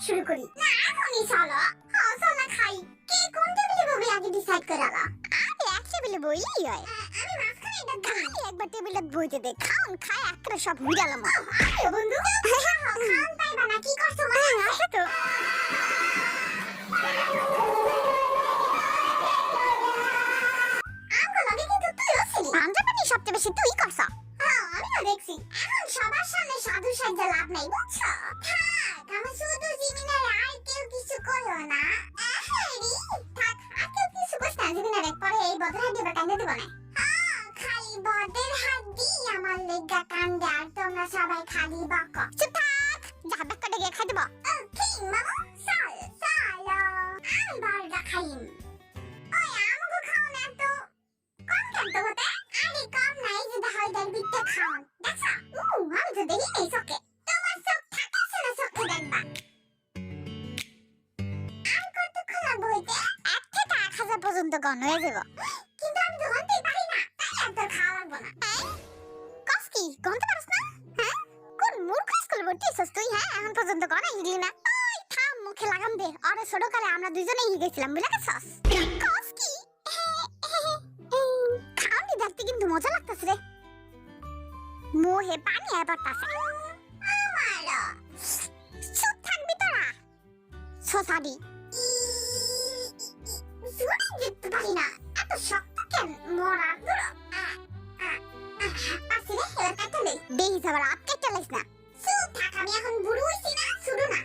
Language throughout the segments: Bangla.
শুরু করি না এখনই চলো হ্যাঁ চল না খাই কে কোন টেবিলে বসে আগে ডিসাইড করালা আরে এক টেবিলে বইলেই হয় আমি মাঝখানে এটা খাই একবার টেবিলে বইতে দে খান খাই একবারে সব মিলালাম আরে বন্ধু খান পাইবা না কি করছো মানে আসো তো আমগুলো কিন্তু তুইও ছিলি পাঞ্জাবি সবচেয়ে বেশি তুই করছ হ্যাঁ আমিও দেখছি এখন সবার সামনে সাধু সাজা লাভ নাই বুঝছো থাক আমি শুধু জিমিনের আর কেউ কিছু করো না আহারি থাক আর কেউ কিছু করছ না জিমিনের পরে এই বদর হাত দিয়ে কান্দে দেব না খালি বদের হাত দিয়ে আমার লেগা কান্দে আর তোমরা সবাই খালি বকো চুপ থাক যা বেকারে গিয়ে খাই দেব ওকে মামা চল চলো আমি বড়টা খাইম ওই আমগো খাও না তো কম কেন তো হতে আরে কম নাই যে দেখাই দেন বিটটা খাওন দেখছো আমি তো দেখি নেই চোখে তোমার চোখ থাকছে না চোখে দেখবা আর কতক্ষণ লাগবে হইতে 1 থেকে 1000 পর্যন্ত গণ হয়ে যাব কিন্তু আমি তো গণতেই পারি না তাই আর তোর খাওয়া লাগবে না কস কি গণতে পারছ না হ্যাঁ কোন মূর্খ স্কুল ভর্তি হইছস তুই হ্যাঁ এখন পর্যন্ত গণা হিগলি না ওই থাম মুখে লাগাম দে আরে ছোটকালে আমরা দুইজনেই হিগেছিলাম বুঝলা গেছস কস কি খাওনি দেখতে কিন্তু মজা লাগতেছে রে মোহে পানি আবারতাছে আমারও চুপ থাকবি তোরা সোসাদি শুনে দেখতে পারি না এত শক্ত কেন মরা গুলো আসলে হেলা কাটলে বেহি যাবার আটকে চলিস না চুপ থাক আমি এখন বুড়ো হইছি না শুরু না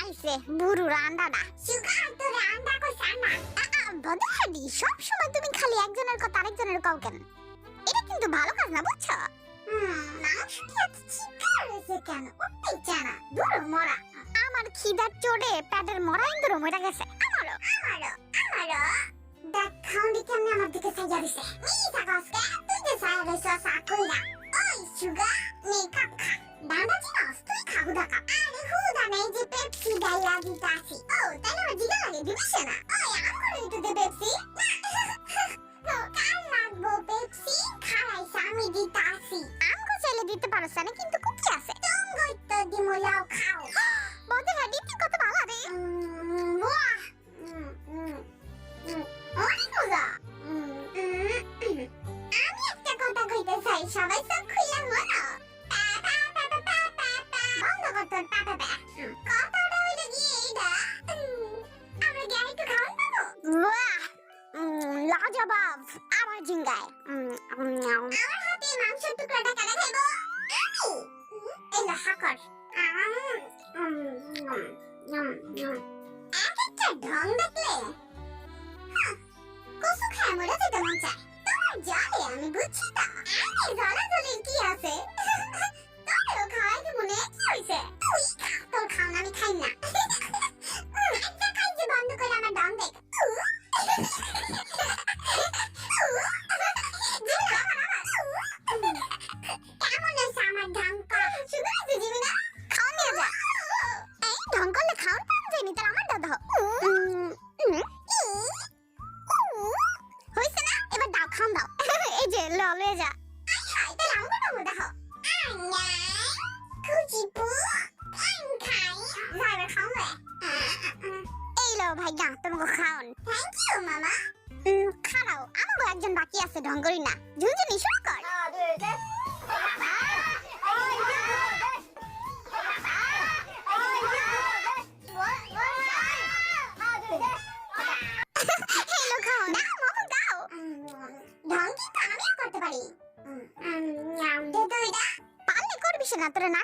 আইছে বুড়ো রান্ডা না সুগার তোরে আন্ডা কইছ না বদহাদি সব সময় তুমি খালি একজনের কথা আরেকজনের কাউ কেন এটা কিন্তু ভালো কাজ না বুঝছো মাংস খেয়ে চিৎকার হয়েছে কেন উঠতেই চায় না দূর মরা আমার খিদার চোটে পেটের মরা ইন্দুর মরে গেছে আমারও দেখ খাউন্ডি কেমনে আমার দিকে চাইয়া দিছে মিঠা কাজকে তুই যে চাইয়া রইছ সাকুইরা ওই সুগা মেকআপ খা ডান্ডা চিনস তুই খাবু দেখা আরে হুদা নেই যে পেপসি গাইয়া দিতাছি ও তাহলে আমার জিগা লাগে দিবিস না ওই আমার একটু দে পেপসি কাল লাগবো পেপসি খাই আমি দিতাছি আমগো চাইলে দিতে পারছ না কিন্তু কুকি আছে তুমি তো দিমলাও খাও বদে হাডি তুই কত ভালো রে বাহ অনেক মজা আমি একটা কথা কইতে চাই সবাই চোখ খুলে মনো বন্ধ কর তোর পাপা কথাটা হইলে গিয়ে এটা আমরা গিয়ে একটু খাওয়ান পাবো বাহ লাজবাব আমার জিঙ্গায় আমার হাতে মাংসের টুকরাটা কাটা খাইবো এই লাহা কর এক একটা ঢং দেখলে কসু খায় মরে যেতে মন চায় তোমার জালে আমি বুঝছি তো আরে জ্বালা জ্বলে কি আছে তোরও খাওয়াই দিব না কি হয়েছে তুই খা তোর খাও না আমি খাই না একটা খাই যে বন্ধ করে আমার ঢং দেখ কেমন আছে আমার ঢং করা শুধু আছে জিবি না খাও নিয়ে যা এই ঢং করলে খাওয়ান পাওয়া যায়নি তাহলে আমার দাদা হইছে না এবার দাও খান দাও এই যে ললে যা আই তাহলে আমাকে দাও দেখো কুচিপু খাই যাবে খাওয়া এই লো ভাইয়া তোমাকে খাওন থ্যাংক ইউ মামা খারাও আমাকে একজন বাকি আছে ঢং করি না ঝুনঝুনি শুরু কর হ্যালো খাও না মোহন দাও ঢং কিন্তু আমিও করতে পারি দে তো এটা পারলে করবি না তোরা না